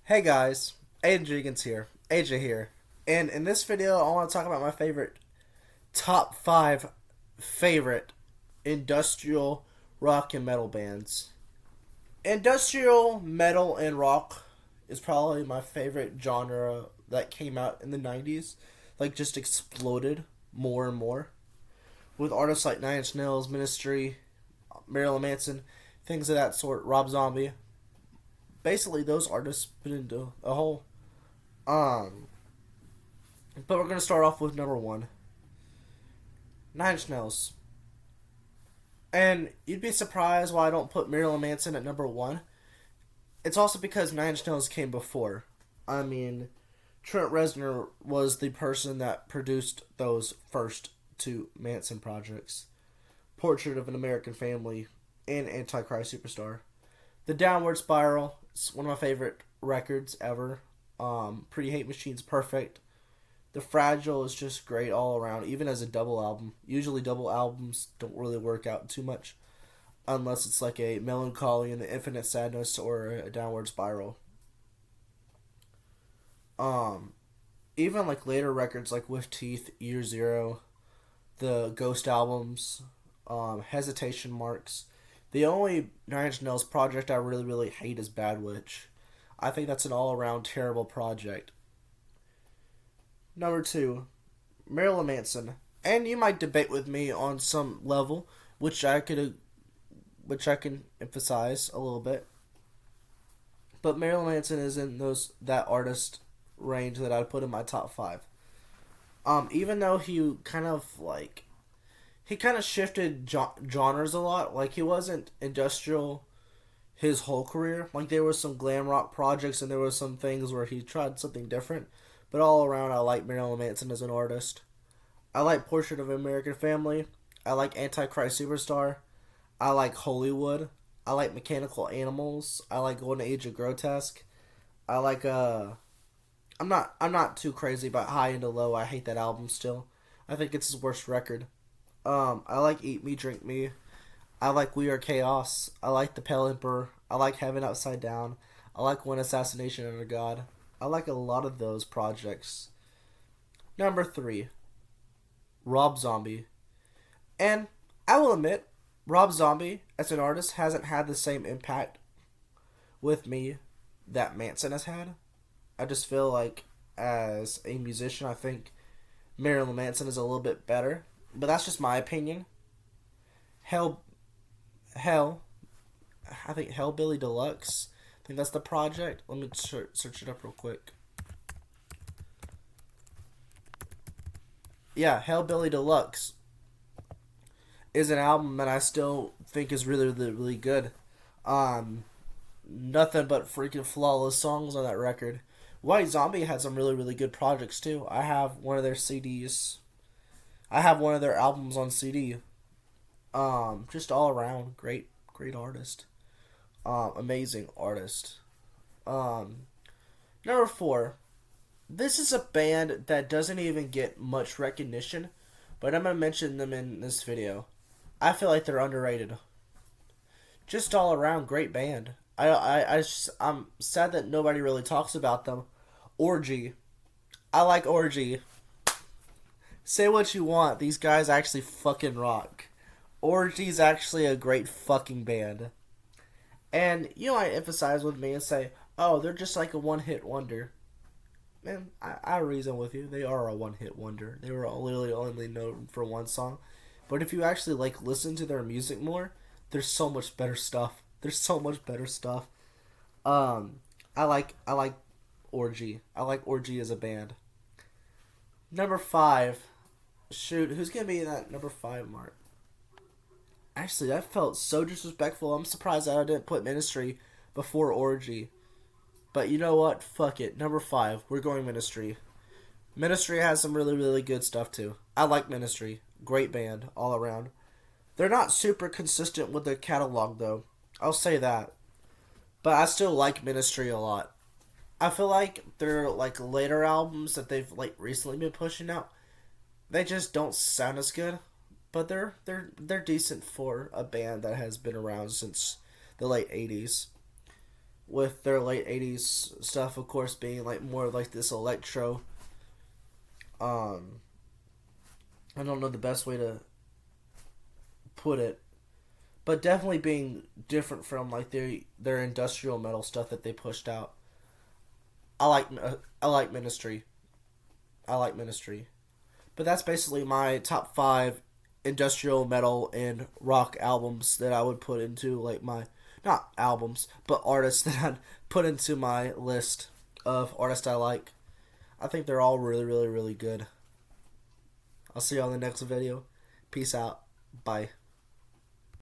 Hey guys, Aiden Jenkins here, AJ here, and in this video I want to talk about my top 5 favorite industrial rock and metal bands. Industrial metal and rock is probably my favorite genre that came out in the 90s, like just exploded more and more, with artists like Nine Inch Nails, Ministry, Marilyn Manson, things of that sort, Rob Zombie. Basically, those artists put into a whole. Um, but we're gonna start off with number one, Nine Inch Nails, and you'd be surprised why I don't put Marilyn Manson at number one. It's also because Nine Inch Nails came before. I mean, Trent Reznor was the person that produced those first two Manson projects, Portrait of an American Family and Antichrist Superstar. The Downward Spiral is one of my favorite records ever. Pretty Hate Machine's perfect. The Fragile is just great all around, even as a double album. Usually double albums don't really work out too much unless it's like a Melancholy and the Infinite Sadness or a Downward Spiral. Um, Even like later records like With Teeth, Year Zero, the Ghost albums, Hesitation Marks. The only Nine Inch Nails project I really hate is Bad Witch. I think that's an all around terrible project. Number two, Marilyn Manson, and you might debate with me on some level, which I can emphasize a little bit. But Marilyn Manson is in that artist range that I'd put in my top five. Even though he kind of shifted genres a lot. Like he wasn't industrial his whole career. Like there was some glam rock projects and there were some things where he tried something different. But all around, I like Marilyn Manson as an artist. I like Portrait of an American Family. I like Antichrist Superstar. I like Hollywood. I like Mechanical Animals. I like Golden Age of Grotesque. I like I'm not too crazy about High and Low. I hate that album still. I think it's his worst record. I like Eat Me, Drink Me. I like We Are Chaos. I like The Pale Emperor. I like Heaven Upside Down. I like One Assassination Under God. I like a lot of those projects. Number three, Rob Zombie. And I will admit, Rob Zombie as an artist hasn't had the same impact with me that Manson has had. I just feel like as a musician, I think Marilyn Manson is a little bit better, but that's just my opinion. Hell, Hell, I think Hellbilly Deluxe. I think that's the project. Let me search it up real quick. Yeah, Hellbilly Deluxe is an album that I still think is really good. Um, Nothing but freaking flawless songs on that record. White Zombie had some really good projects too. I have one of their CDs. I have one of their albums on CD. Just all around great artist. Amazing artist. Um, Number four. This is a band that doesn't even get much recognition, but I'm gonna mention them in this video. I feel like they're underrated. Just all around great band. I'm sad that nobody really talks about them. Orgy. I like Orgy. Say what you want. These guys actually fucking rock. Orgy's actually a great fucking band. And you might emphasize with me and say, oh, they're just like a one hit wonder. Man, I reason with you. They are a one hit wonder. They were literally only known for one song. But if you actually like listen to their music more, there's so much better stuff. There's so much better stuff. Um, I like Orgy. I like Orgy as a band. Number five. Shoot, who's gonna be in that number five mark? Actually, that felt so disrespectful. I'm surprised that I didn't put Ministry before Orgy. But you know what? Fuck it. Number five. We're going Ministry. Ministry has some really good stuff too. I like Ministry. Great band all around. They're not super consistent with their catalog though. I'll say that. But I still like Ministry a lot. I feel like their like later albums that they've like recently been pushing out, they just don't sound as good. But they're decent for a band that has been around since the late '80s. with their late 80s stuff, of course, being like more like this electro. Um, I don't know the best way to put it, but definitely being different from like their industrial metal stuff that they pushed out. I like Ministry. I like Ministry. But that's basically my top five industrial metal and rock albums that I would put into like my not albums, but artists that I'd put into my list of artists I like. I think they're all really, really, really good. I'll see you on the next video. Peace out. Bye.